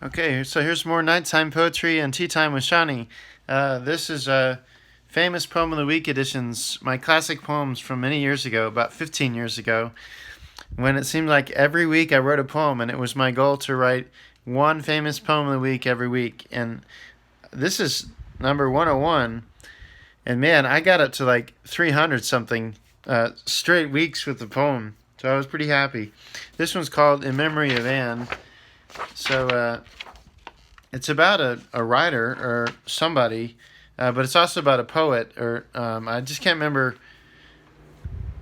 Okay, so here's more nighttime poetry and tea time with Shawnee. This is famous poem of the week editions, my classic poems from many years ago, about 15 years ago, when it seemed like every week I wrote a poem, and it was my goal to write one famous poem of the week every week. And this is number 101, and man, I got up to like 300 something straight weeks with the poem, so I was pretty happy. This one's called In Memory of Anne. So it's about a writer or somebody, but it's also about a poet, or I just can't remember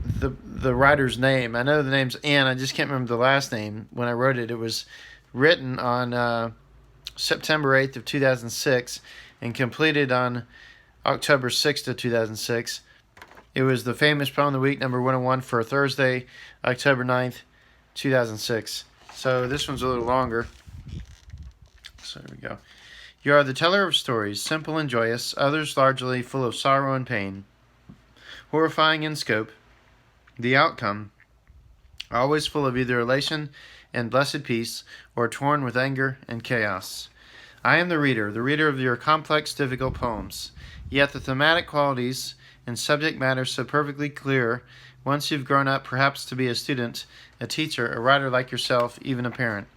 the writer's name. I know the name's Anne. I just can't remember the last name. When I wrote it, it was written on September 8th of 2006 and completed on October 6th of 2006. It was the famous poem of the week, number 101 for Thursday, October 9th, 2006. So this one's a little longer. So there we go. You are the teller of stories, simple and joyous, others largely full of sorrow and pain. Horrifying in scope, the outcome, always full of either elation and blessed peace, or torn with anger and chaos. I am the reader of your complex, difficult poems. Yet the thematic qualities and subject matter so perfectly clear, once you've grown up perhaps to be a student, a teacher, a writer like yourself, even a parent.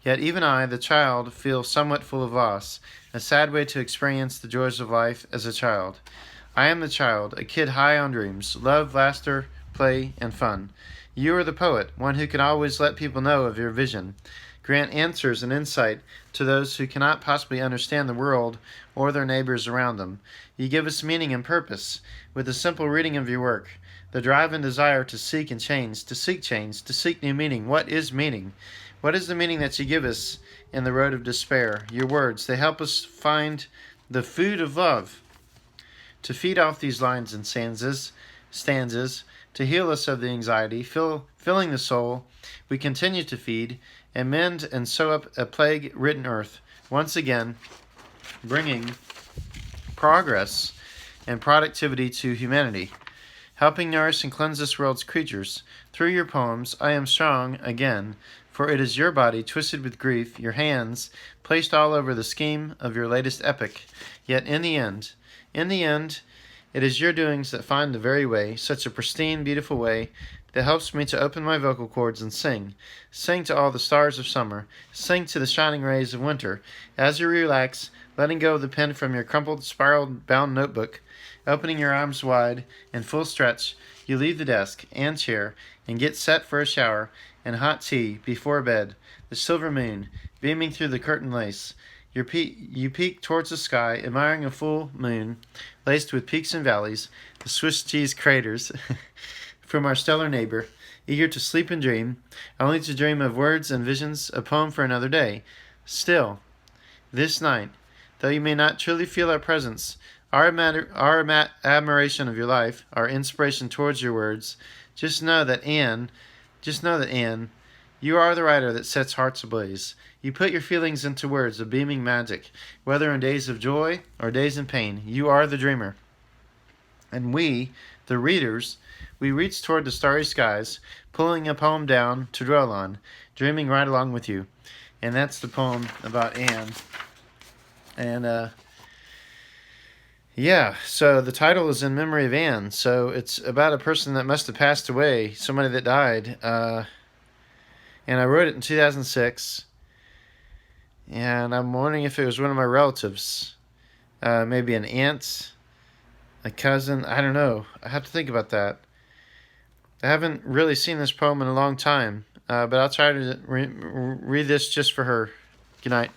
Yet even I, the child, feel somewhat full of loss, a sad way to experience the joys of life as a child. I am the child, a kid high on dreams, love, laughter, play, and fun. You are the poet, one who can always let people know of your vision, grant answers and insight to those who cannot possibly understand the world or their neighbors around them. You give us meaning and purpose with the simple reading of your work, the drive and desire to seek and change, to seek new meaning. What is meaning? What is the meaning that you give us in the road of despair? Your words, they help us find the food of love. To feed off these lines and stanzas, to heal us of the anxiety, filling the soul, we continue to feed and mend and sew up a plague-ridden earth, once again bringing progress and productivity to humanity, helping nourish and cleanse this world's creatures. Through your poems, I am strong again, for it is your body twisted with grief, your hands placed all over the scheme of your latest epic. Yet in the end, it is your doings that find the very way, such a pristine, beautiful way, that helps me to open my vocal cords and sing. Sing to all the stars of summer. Sing to the shining rays of winter. As you relax, letting go of the pen from your crumpled, spiral-bound notebook, opening your arms wide in full stretch, you leave the desk and chair and get set for a shower and hot tea before bed. The silver moon, beaming through the curtain lace. You peek towards the sky, admiring a full moon, laced with peaks and valleys, the Swiss cheese craters from our stellar neighbor, eager to sleep and dream, only to dream of words and visions, a poem for another day. Still, this night, though you may not truly feel our presence, our admiration of your life, our inspiration towards your words, just know that Anne, you are the writer that sets hearts ablaze. You put your feelings into words of beaming magic, whether in days of joy or days in pain. You are the dreamer. And we, the readers, we reach toward the starry skies, pulling a poem down to dwell on, dreaming right along with you. And that's the poem about Anne. And, yeah, so the title is In Memory of Anne. So it's about a person that must have passed away, somebody that died. And I wrote it in 2006. And I'm wondering if it was one of my relatives. Maybe an aunt, a cousin. I don't know. I have to think about that. I haven't really seen this poem in a long time. But I'll try to read this just for her. Good night.